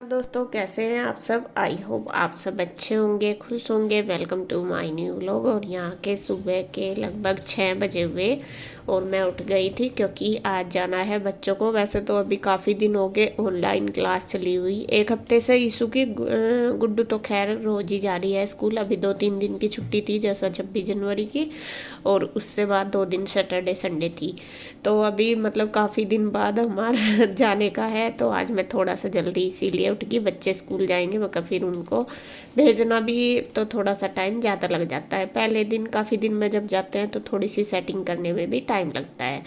दोस्तों, कैसे हैं आप सब। आई होप आप सब अच्छे होंगे, खुश होंगे। Welcome to my new vlog. और यहाँ के सुबह के लगभग 6 बजे हुए और मैं उठ गई थी क्योंकि आज जाना है बच्चों को। वैसे तो अभी काफ़ी दिन हो गए ऑनलाइन क्लास चली हुई, एक हफ्ते से ईशु की। गुड्डू तो खैर रोज ही जा रही है स्कूल। अभी 2-3 दिन की छुट्टी थी, जैसा 26 जनवरी की, और उससे बाद 2 दिन सैटरडे संडे थी। तो अभी मतलब काफ़ी दिन बाद हमारा जाने का है। तो आज मैं थोड़ा सा जल्दी इसीलिए उठ गई। बच्चे स्कूल जाएंगे मगर फिर उनको भेजना भी तो थोड़ा सा टाइम ज़्यादा लग जाता है। पहले दिन काफ़ी दिन में जब जाते हैं तो थोड़ी सी सेटिंग करने में भी टाइम लगता है।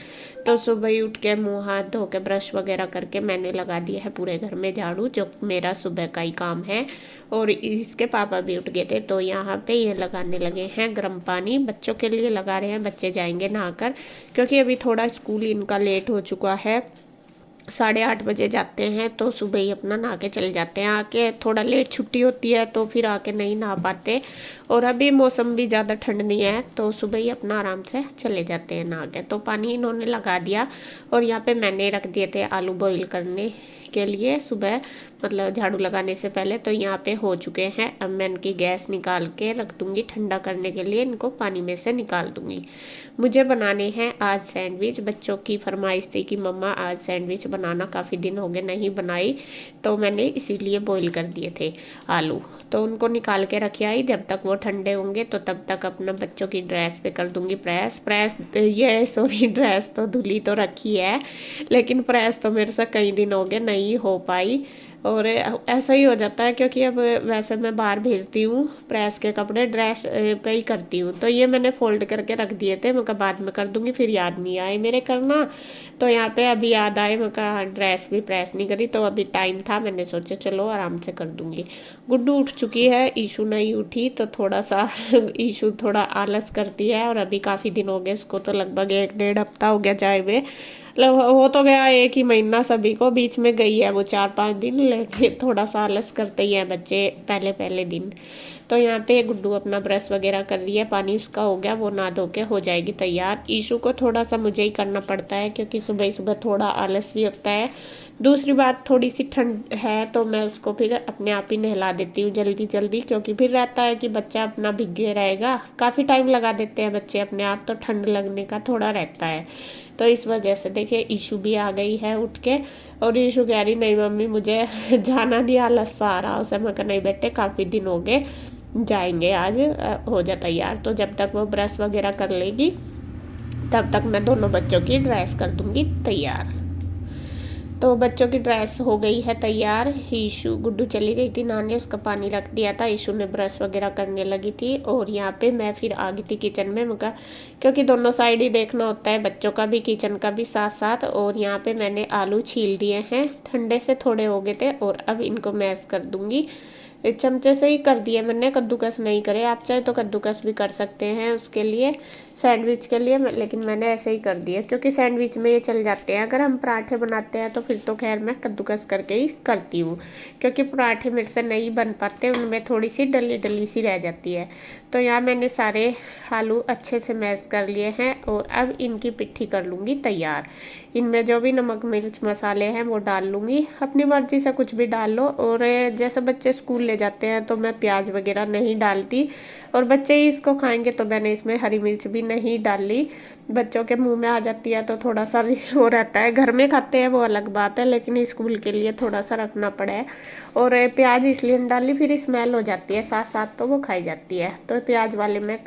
तो सुबह ही उठ के मुँह हाथ धो के ब्रश वगैरह करके मैंने लगा दिया है पूरे घर में झाड़ू, जो मेरा सुबह का ही काम है। और इसके पापा भी उठ गए थे तो यहाँ पे ये लगाने लगे हैं गर्म पानी। बच्चों के लिए लगा रहे हैं, बच्चे जाएंगे नहाकर, क्योंकि अभी थोड़ा स्कूल इनका लेट हो चुका है। 8:30 बजे जाते हैं तो सुबह ही अपना नहा के चले जाते हैं। आके थोड़ा लेट छुट्टी होती है तो फिर आके नहीं नहा पाते। और अभी मौसम भी ज़्यादा ठंड नहीं है तो सुबह ही अपना आराम से चले जाते हैं नहा के। तो पानी इन्होंने लगा दिया और यहाँ पे मैंने रख दिए थे आलू बॉईल करने के लिए सुबह, मतलब झाड़ू लगाने से पहले। तो यहाँ पे हो चुके हैं। अब मैं इनकी गैस निकाल के रख दूँगी ठंडा करने के लिए, इनको पानी में से निकाल दूँगी। मुझे बनाने हैं आज सैंडविच। बच्चों की फरमाइश थी कि मम्मा आज सैंडविच बनाना, काफ़ी दिन हो गए नहीं बनाई, तो मैंने इसीलिए बॉईल कर दिए थे आलू। तो उनको निकाल के रखे आई, जब तक वो ठंडे होंगे तो तब तक अपना बच्चों की ड्रेस पे कर दूँगी प्रेस। ये सॉरी, ड्रेस तो धुली तो रखी है लेकिन प्रेस तो मेरे से कई दिन हो गए नहीं हो पाई। और ऐसा ही हो जाता है क्योंकि अब वैसे मैं बाहर भेजती हूँ प्रेस के कपड़े, ड्रेस पे ही करती हूँ। तो ये मैंने फोल्ड करके रख दिए थे, मैं बाद में कर दूँगी, फिर याद नहीं आए मेरे करना। तो यहाँ पे अभी याद आए, मैं कहा ड्रेस भी प्रेस नहीं करी, तो अभी टाइम था, मैंने सोचा चलो आराम से कर दूँगी। गुड्डू उठ चुकी है, ईशू नहीं उठी तो थोड़ा सा ईशू थोड़ा आलस करती है। और अभी काफ़ी दिन हो गए इसको, तो लगभग 1-1.5 हफ्ता हो गया जाए हुए। मतलब हो तो गया 1 ही महीना सभी को, बीच में गई है वो 4-5 दिन, लेकिन थोड़ा सा आलस करते ही हैं बच्चे पहले पहले दिन। तो यहाँ पे गुड्डू अपना ब्रश वगैरह कर लिया, पानी उसका हो गया, वो नहा धो के हो जाएगी तैयार। ईशू को थोड़ा सा मुझे ही करना पड़ता है क्योंकि सुबह सुबह थोड़ा आलस भी होता है। दूसरी बात, थोड़ी सी ठंड है तो मैं उसको फिर अपने आप ही नहला देती हूँ जल्दी जल्दी, क्योंकि फिर रहता है कि बच्चा अपना भीगे रहेगा। काफ़ी टाइम लगा देते हैं बच्चे अपने आप, तो ठंड लगने का थोड़ा रहता है। तो इस वजह से देखिए ईशू भी आ गई है उठ के। और ईशू कह रही नहीं मम्मी मुझे जाना नहीं, आलस सा आ रहा उसे। मैं कहा नहीं बेटे, काफ़ी दिन हो गए, जाएंगे आज, हो जा तैयार। तो जब तक वो ब्रश वगैरह कर लेगी तब तक मैं दोनों बच्चों की ड्रेस कर दूंगी तैयार। तो बच्चों की ड्रेस हो गई है तैयार। ईशू, गुड्डू चली गई थी नहाने, उसका पानी रख दिया था, ईशू ने ब्रश वगैरह करने लगी थी। और यहाँ पे मैं फिर आ गई थी किचन में, मुझे क्योंकि दोनों साइड ही देखना होता है, बच्चों का भी किचन का भी साथ साथ। और यहाँ पे मैंने आलू छील दिए हैं, ठंडे से थोड़े हो गए थे, और अब इनको मैश कर दूंगी। चमचे से ही कर दिए मैंने, कद्दूकस नहीं करे। आप चाहे तो कद्दूकस भी कर सकते हैं उसके लिए, सैंडविच के लिए, लेकिन मैंने ऐसे ही कर दिया क्योंकि सैंडविच में ये चल जाते हैं। अगर हम पराठे बनाते हैं तो फिर तो खैर मैं कद्दूकस करके ही करती हूँ, क्योंकि पराठे मेरे से नहीं बन पाते, उनमें थोड़ी सी डली डली सी रह जाती है। तो यहाँ मैंने सारे आलू अच्छे से मैश कर लिए हैं और अब इनकी पिट्ठी कर लूँगी तैयार। इनमें जो भी नमक मिर्च मसाले हैं वो डाल लूँगी, अपनी मर्ज़ी से कुछ भी डाल लो। और जैसे बच्चे स्कूल ले जाते हैं तो मैं प्याज वगैरह नहीं डालती, और बच्चे ही इसको खाएंगे तो मैंने इसमें हरी मिर्च भी नहीं डाली। बच्चों के मुंह में आ जाती है तो थोड़ा सा वो रहता है, घर में खाते हैं वो अलग बात है, लेकिन स्कूल के लिए थोड़ा सा रखना पड़ा है। और प्याज इसलिए नहीं डाली, फिर स्मेल हो जाती है साथ साथ तो वो खाई जाती है। तो प्याज वाले में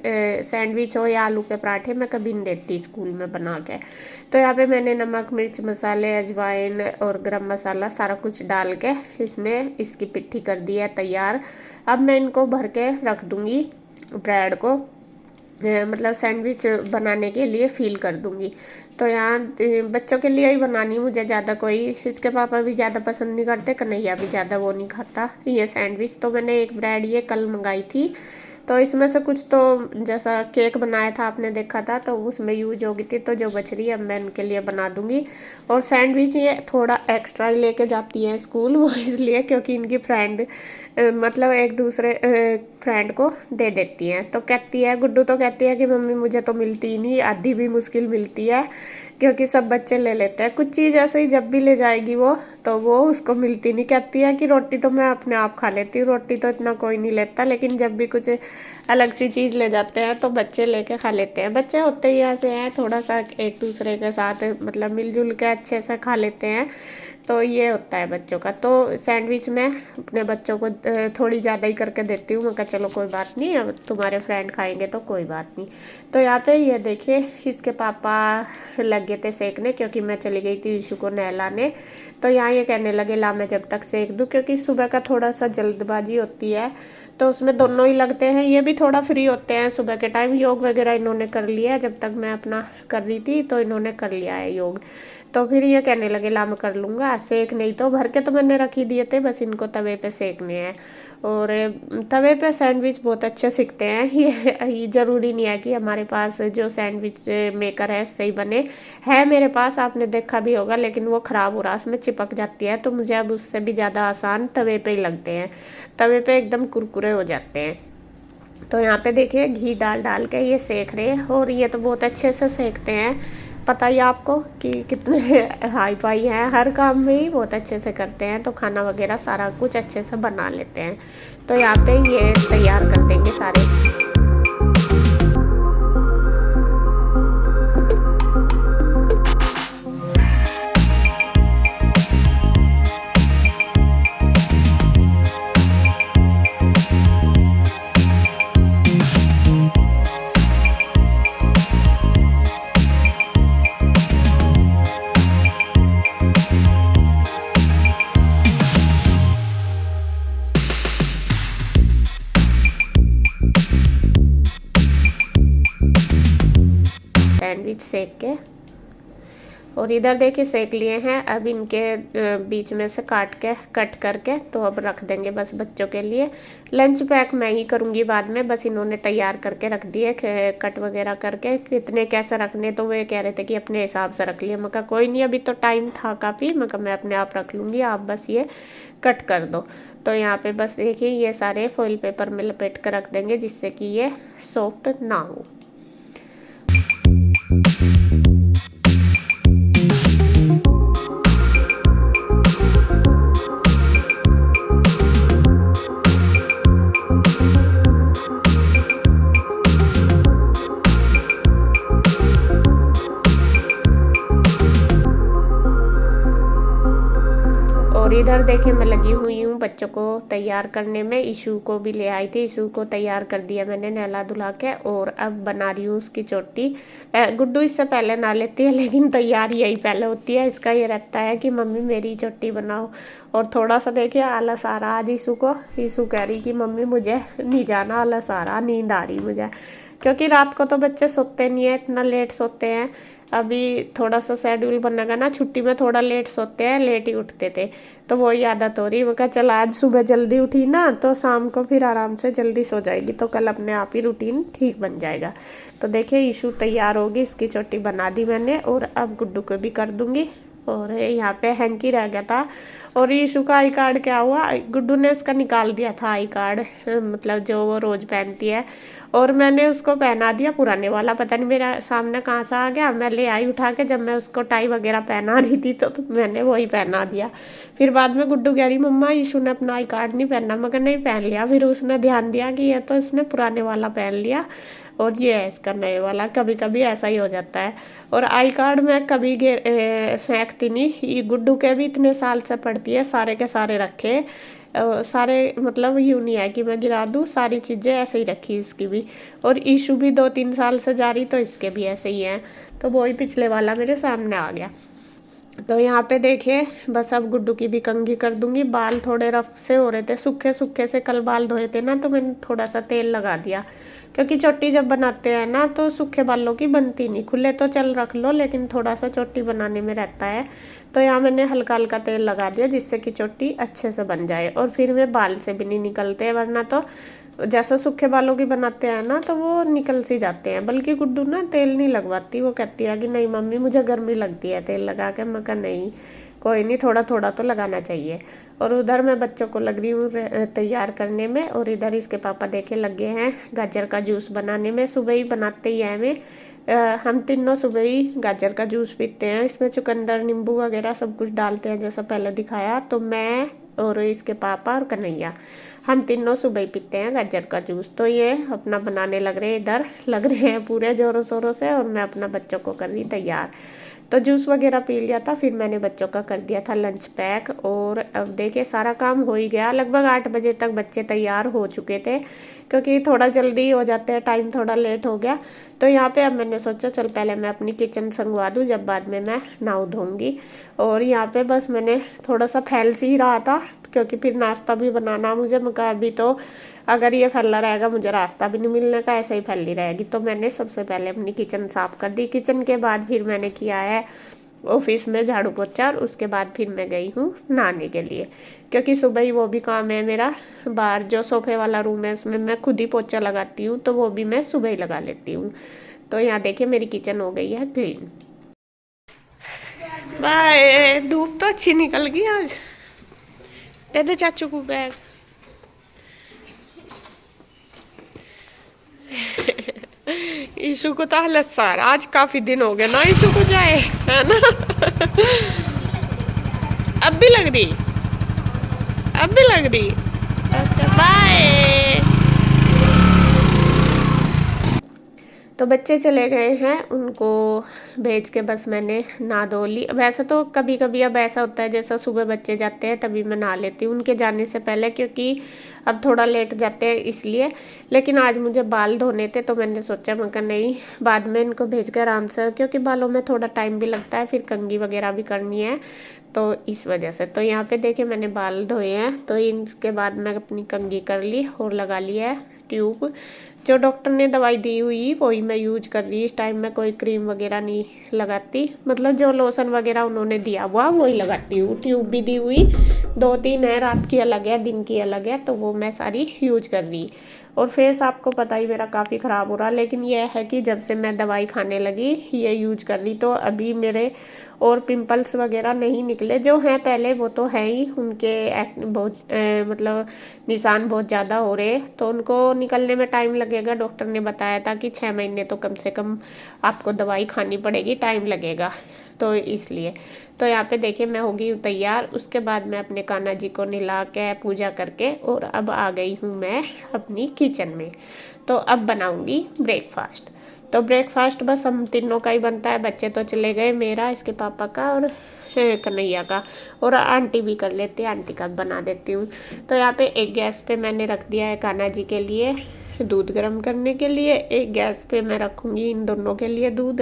सैंडविच हो या आलू के पराठे मैं कभी नहीं देती स्कूल में बना के। तो यहाँ पे मैंने नमक मिर्च मसाले अजवाइन और गरम मसाला सारा कुछ डाल के इसमें इसकी पिट्ठी कर दी है तैयार। अब मैं इनको भर के रख दूँगी ब्रेड को, मतलब सैंडविच बनाने के लिए फील कर दूंगी। तो यहाँ बच्चों के लिए ही बनानी, मुझे ज़्यादा कोई, इसके पापा भी ज़्यादा पसंद नहीं करते, कन्हैया भी ज़्यादा वो नहीं खाता ये सैंडविच। तो मैंने एक ब्रेड ये कल मंगाई थी, तो इसमें से कुछ तो जैसा केक बनाया था आपने देखा था तो उसमें यूज होगी थी, तो जो बच रही है मैं उनके लिए बना दूंगी। और सैंडविच ये थोड़ा एक्स्ट्रा लेके जाती है स्कूल वो इसलिए क्योंकि इनकी फ्रेंड मतलब एक दूसरे फ्रेंड को दे देती हैं। तो कहती है गुड्डू, तो कहती है कि मम्मी मुझे तो मिलती ही नहीं, आधी भी मुश्किल मिलती है, क्योंकि सब बच्चे ले लेते हैं कुछ चीज़ ऐसे ही। जब भी ले जाएगी वो, तो वो उसको मिलती नहीं। कहती है कि रोटी तो मैं अपने आप खा लेती हूँ, रोटी तो इतना कोई नहीं लेता, लेकिन जब भी कुछ अलग सी चीज़ ले जाते हैं तो बच्चे लेके खा लेते हैं। बच्चे होते ही ऐसे हैं, थोड़ा सा एक दूसरे के साथ मतलब मिलजुल के अच्छे से खा लेते हैं। तो ये होता है बच्चों का। तो सैंडविच मैं अपने बच्चों को थोड़ी ज़्यादा ही करके देती हूँ। मैं कहा चलो कोई बात नहीं, अब तुम्हारे फ्रेंड खाएंगे तो कोई बात नहीं। तो यहाँ पे ये देखिए इसके पापा लग गए थे सेकने, क्योंकि मैं चली गई थी यीशु को नहलाने। तो यहाँ ये कहने लगे ला मैं जब तक सेक दूँ, क्योंकि सुबह का थोड़ा सा जल्दबाजी होती है, तो उसमें दोनों ही लगते हैं। ये भी थोड़ा फ्री होते हैं सुबह के टाइम। योग वगैरह इन्होंने कर लिया है, जब तक मैं अपना कर रही थी तो इन्होंने कर लिया है योग। तो फिर ये कहने लगे ला मैं कर लूँगा, सेक नहीं तो भर के तो मैंने रख ही दिए थे, बस इनको तवे पे सेकने हैं। और तवे पे सैंडविच बहुत अच्छे सिकते हैं। ये ज़रूरी नहीं है कि हमारे पास जो सैंडविच मेकर है सही बने। है मेरे पास, आपने देखा भी होगा, लेकिन वो ख़राब हो रहा, उसमें चिपक जाती है। तो मुझे अब उससे भी ज़्यादा आसान तवे पे ही लगते हैं। तवे पे एकदम कुरकुरे हो जाते हैं। तो यहाँ पे देखिए घी डाल डाल के ये सेक रहे हैं, और ये तो बहुत अच्छे से सेकते हैं। पता ही आपको कि कितने हाई फाई हैं, हर काम में ही बहुत अच्छे से करते हैं। तो खाना वगैरह सारा कुछ अच्छे से बना लेते हैं। तो यहाँ पे ये तैयार कर देंगे सारे। सैंडविच सेक के, और इधर देखिए सेक लिए हैं। अब इनके बीच में से कट करके तो अब रख देंगे बस बच्चों के लिए। लंच पैक मैं ही करूँगी बाद में, बस इन्होंने तैयार करके रख दिए कट वगैरह करके। कितने कैसे रखने, तो वे कह रहे थे कि अपने हिसाब से रख लिए। मैं कहा कोई नहीं, अभी तो टाइम था काफ़ी। मैं कहा मैं अपने आप रख लूँगी, आप बस ये कट कर दो। तो यहाँ पे बस देखिए ये सारे फॉइल पेपर में लपेट कर रख देंगे, जिससे कि ये सॉफ्ट ना हो। और इधर देखिए मैं लगी हुई हूँ बच्चों को तैयार करने में। ईशू को भी ले आई थी, ईशू को तैयार कर दिया मैंने नहला धुला के, और अब बना रही हूँ उसकी चोटी। गुड्डू इससे पहले ना लेती है, लेकिन तैयार यही पहले होती है। इसका ये रहता है कि मम्मी मेरी चोटी बनाओ। और थोड़ा सा देखिए आलस आ रहा आज ईशू को। ईशू कह रही कि मम्मी मुझे नहीं जाना, आलस आ रहा, नींद आ रही मुझे, क्योंकि रात को तो बच्चे सोते नहीं है, इतना लेट सोते हैं। अभी थोड़ा सा शेड्यूल बनेगा ना, छुट्टी में थोड़ा लेट सोते हैं, लेट ही उठते थे, तो वही आदत हो रही। वो कहा चल आज सुबह जल्दी उठी ना, तो शाम को फिर आराम से जल्दी सो जाएगी, तो कल अपने आप ही रूटीन ठीक बन जाएगा। तो देखिए ईशू तैयार होगी, इसकी चोटी बना दी मैंने, और अब गुड्डू को भी कर दूंगी। और यहाँ पे हैंकी रह गया था। और ईशू का आई कार्ड क्या हुआ, गुड्डू ने उसका निकाल दिया था आई कार्ड, मतलब जो वो रोज़ पहनती है, और मैंने उसको पहना दिया पुराने वाला। पता नहीं मेरा सामने कहाँ से आ गया, मैं ले आई उठा के। जब मैं उसको टाई वगैरह पहना रही थी तो मैंने वही पहना दिया। फिर बाद में गुड्डू कह रही मम्मा ईशू ने अपना आई कार्ड नहीं पहना। मगर नहीं पहन लिया। फिर उसने ध्यान दिया कि ये तो इसने पुराने वाला पहन लिया, और ये है इसका नए वाला। कभी कभी ऐसा ही हो जाता है। और आई कार्ड मैं कभी फेंकती नहीं, ये गुड्डू के भी इतने साल से पढ़ती है, सारे के सारे रखे। सारे मतलब यूँ नहीं है कि मैं गिरा दूँ, सारी चीज़ें ऐसे ही रखी इसकी भी। और ईशू भी 2-3 साल से जा रही, तो इसके भी ऐसे ही हैं। तो वही पिछले वाला मेरे सामने आ गया। तो यहाँ पे देखिए बस अब गुड्डू की भी कंघी कर दूंगी। बाल थोड़े रफ से हो रहे थे, सूखे सूखे से कल बाल धोए थे ना, तो मैंने थोड़ा सा तेल लगा दिया, क्योंकि चोटी जब बनाते हैं ना तो सूखे बालों की बनती नहीं। खुले तो चल रख लो, लेकिन थोड़ा सा चोटी बनाने में रहता है। तो यहाँ मैंने हल्का हल्का तेल लगा दिया, जिससे कि चोटी अच्छे से बन जाए, और फिर वे बाल से भी नहीं निकलते। वरना तो जैसा सूखे बालों की बनाते हैं ना, तो वो निकल सी जाते हैं। बल्कि गुड्डू ना तेल नहीं लगवाती, वो कहती है कि नहीं मम्मी मुझे गर्मी लगती है तेल लगा के। मैं कहा नहीं, कोई नहीं, थोड़ा थोड़ा तो लगाना चाहिए। और उधर मैं बच्चों को लग रही हूँ तैयार करने में, और इधर इसके पापा देखे लगे हैं गाजर का जूस बनाने में। सुबह ही बनाते ही हैं हम तीनों सुबह ही गाजर का जूस पीते हैं। इसमें चुकंदर, नींबू वगैरह सब कुछ डालते हैं जैसा पहले दिखाया। तो मैं और इसके पापा और कन्हैया हम तीनों सुबह ही पीते हैं गाजर का जूस। तो ये अपना बनाने लग रहे हैं, इधर लग रहे हैं पूरे ज़ोरों शोरों से, और मैं अपना बच्चों को कर रही तैयार। तो जूस वगैरह पी लिया था, फिर मैंने बच्चों का कर दिया था लंच पैक। और अब देखिए सारा काम हो ही गया, लगभग 8 बजे तक बच्चे तैयार हो चुके थे, क्योंकि थोड़ा जल्दी हो जाते हैं, टाइम थोड़ा लेट हो गया। तो यहाँ पे अब मैंने सोचा चल पहले मैं अपनी किचन संगवा दूँ, जब बाद में मैं नहा धोऊंगी। और यहाँ पे बस मैंने थोड़ा सा फैल सी ही रहा था, क्योंकि फिर नाश्ता भी बनाना मुझे। मैं कहा अभी तो अगर ये फैला रहेगा मुझे रास्ता भी नहीं मिलने का, ऐसे ही फैली रहेगी। तो मैंने सबसे पहले अपनी किचन साफ कर दी। किचन के बाद फिर मैंने किया है ऑफिस में झाड़ू पोछा, और उसके बाद फिर मैं गई हूँ नहाने के लिए, क्योंकि सुबह ही वो भी काम है मेरा। बाहर जो सोफे वाला रूम है उसमें मैं खुद ही पोछा लगाती हूँ, तो वो भी मैं सुबह ही लगा लेती हूँ। तो यहाँ देखिए मेरी किचन हो गई है क्लीन। बाय, धूप तो अच्छी निकल गई आज। दे दे चाचू को बैग। ईशु को तो हालत सारा, आज काफी दिन हो गए ना ईशु को जाए, है ना। अब भी लग रही, अब भी लग रही। अच्छा बाय। तो बच्चे चले गए हैं, उनको भेज के बस मैंने नहा धो ली। वैसे तो कभी कभी अब ऐसा होता है जैसा सुबह बच्चे जाते हैं तभी मैं नहा लेती हूँ उनके जाने से पहले, क्योंकि अब थोड़ा लेट जाते हैं इसलिए। लेकिन आज मुझे बाल धोने थे, तो मैंने सोचा मैं कहा नहीं, बाद में इनको भेज कर आराम से, क्योंकि बालों में थोड़ा टाइम भी लगता है, फिर कंघी वगैरह भी करनी है, तो इस वजह से। तो यहाँ पे देखिए मैंने बाल धोए हैं, तो इसके बाद मैं अपनी कंघी कर ली और लगा ली है ट्यूब। जो डॉक्टर ने दवाई दी हुई वही मैं यूज कर रही। इस टाइम मैं कोई क्रीम वगैरह नहीं लगाती, मतलब जो लोशन वगैरह उन्होंने दिया हुआ वही लगाती हूँ। ट्यूब भी दी हुई 2-3 है, रात की अलग है, दिन की अलग है, तो वो मैं सारी यूज कर रही। और फेस आपको पता ही मेरा काफ़ी ख़राब हो रहा, लेकिन यह है कि जब से मैं दवाई खाने लगी ये यूज कर रही, तो अभी मेरे और पिंपल्स वगैरह नहीं निकले। जो हैं पहले वो तो है ही, उनके बहुत मतलब निशान बहुत ज़्यादा हो रहे, तो उनको निकलने में टाइम लगेगा। डॉक्टर ने बताया था कि 6 महीने तो कम से कम आपको दवाई खानी पड़ेगी, टाइम लगेगा, तो इसलिए। तो यहाँ पे देखिए मैं हो गई हूँ तैयार। उसके बाद मैं अपने कान्हा जी को नहला के पूजा करके और अब आ गई हूँ मैं अपनी किचन में। तो अब बनाऊँगी ब्रेकफास्ट। तो ब्रेकफास्ट बस हम तीनों का ही बनता है, बच्चे तो चले गए, मेरा, इसके पापा का और कन्हैया का, और आंटी भी कर लेती है, आंटी का बना देती हूँ। तो यहाँ पे एक गैस पे मैंने रख दिया है कान्हा जी के लिए दूध गर्म करने के लिए, एक गैस पे मैं रखूँगी इन दोनों के लिए दूध,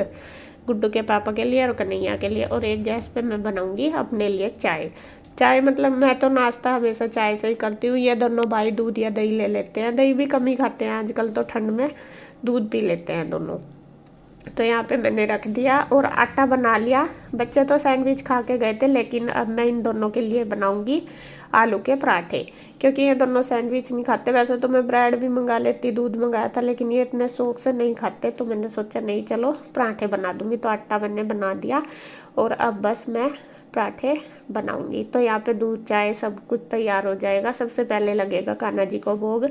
गुड्डू के पापा के लिए और कन्हैया के लिए, और एक गैस पे मैं बनाऊँगी अपने लिए चाय। चाय मतलब मैं तो नाश्ता हमेशा चाय से ही करती हूँ। ये दोनों भाई दूध या दही ले लेते हैं, दही भी कम ही खाते हैं आजकल, तो ठंड में दूध पी लेते हैं दोनों। तो यहाँ पे मैंने रख दिया और आटा बना लिया। बच्चे तो सैंडविच खा के गए थे, लेकिन अब मैं इन दोनों के लिए बनाऊंगी आलू के पराठे, क्योंकि ये दोनों सैंडविच नहीं खाते। वैसे तो मैं ब्रेड भी मंगा लेती, दूध मंगाया था, लेकिन ये इतने शौक से नहीं खाते, तो मैंने सोचा नहीं चलो पराठे बना दूंगी। तो आटा मैंने बना दिया और अब बस मैं पराठे बनाऊंगी। तो यहाँ पे दूध चाय सब कुछ तैयार हो जाएगा। सबसे पहले लगेगा कान्हा जी को भोग,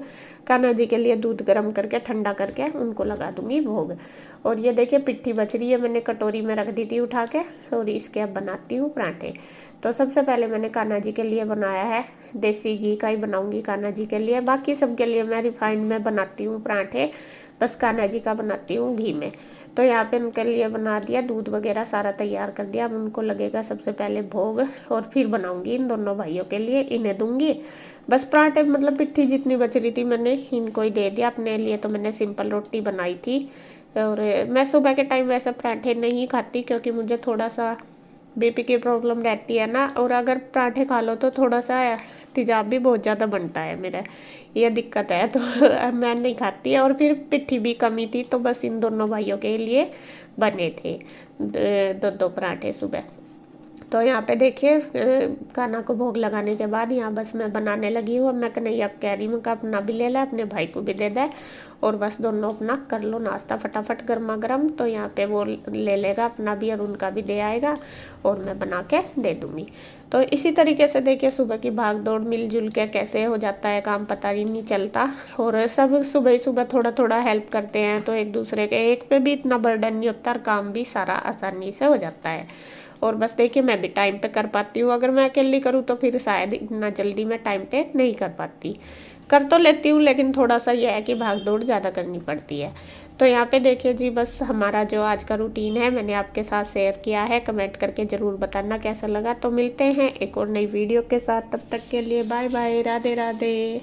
कान्हा जी के लिए दूध गर्म करके ठंडा करके उनको लगा दूंगी भोग। और ये देखिए पिट्ठी बच रही है, मैंने कटोरी में रख दी थी उठा के, और इसके अब बनाती हूँ पराठे। तो सबसे पहले मैंने कान्हा जी के लिए बनाया है, देसी घी का ही बनाऊंगी कान्हा जी के लिए, बाकी सबके लिए मैं रिफाइंड में बनाती हूँ पराठे, बस कान्हा जी का बनाती हूँ घी में। तो यहाँ पे उनके लिए बना दिया, दूध वगैरह सारा तैयार कर दिया। अब उनको लगेगा सबसे पहले भोग, और फिर बनाऊंगी इन दोनों भाइयों के लिए, इन्हें दूंगी। बस पराठे मतलब पिट्ठी जितनी बच रही थी मैंने इनको ही दे दिया। अपने लिए तो मैंने सिंपल रोटी बनाई थी, और मैं सुबह के टाइम वैसे पराठे नहीं खाती, क्योंकि मुझे थोड़ा सा बीपी की प्रॉब्लम रहती है ना, और अगर पराठे खा लो तो थोड़ा सा तेजाब भी बहुत ज़्यादा बनता है मेरा, ये दिक्कत है, तो मैं नहीं खाती। और फिर पिट्ठी भी कमी थी, तो बस इन दोनों भाइयों के लिए बने थे दो दो पराठे सुबह। तो यहाँ पे देखिए खाना को भोग लगाने के बाद यहाँ बस मैं बनाने लगी हूँ। मैं कन्हैया कह रही हूँ कि अपना भी ले ला, अपने भाई को भी दे दे, और बस दोनों अपना कर लो नाश्ता फटाफट गर्मा गर्म। तो यहाँ पे वो ले लेगा अपना भी और उनका भी दे आएगा और मैं बना के दे दूँगी। तो इसी तरीके से देखिए सुबह की भाग दौड़ मिलजुल के कैसे हो जाता है काम, पता ही नहीं चलता। और सब सुबह ही सुबह थोड़ा थोड़ा हेल्प करते हैं तो एक दूसरे के एक पे भी इतना बर्डन नहीं होता और काम भी सारा आसानी से हो जाता है। और बस देखिए मैं भी टाइम पे कर पाती हूँ। अगर मैं अकेली करूँ तो फिर शायद इतना जल्दी मैं टाइम पे नहीं कर पाती। कर तो लेती हूँ लेकिन थोड़ा सा यह है कि भाग दौड़ ज़्यादा करनी पड़ती है। तो यहाँ पे देखिए जी बस हमारा जो आज का रूटीन है मैंने आपके साथ शेयर किया है। कमेंट करके ज़रूर बताना कैसा लगा। तो मिलते हैं एक और नई वीडियो के साथ, तब तक के लिए बाय बाय, राधे राधे।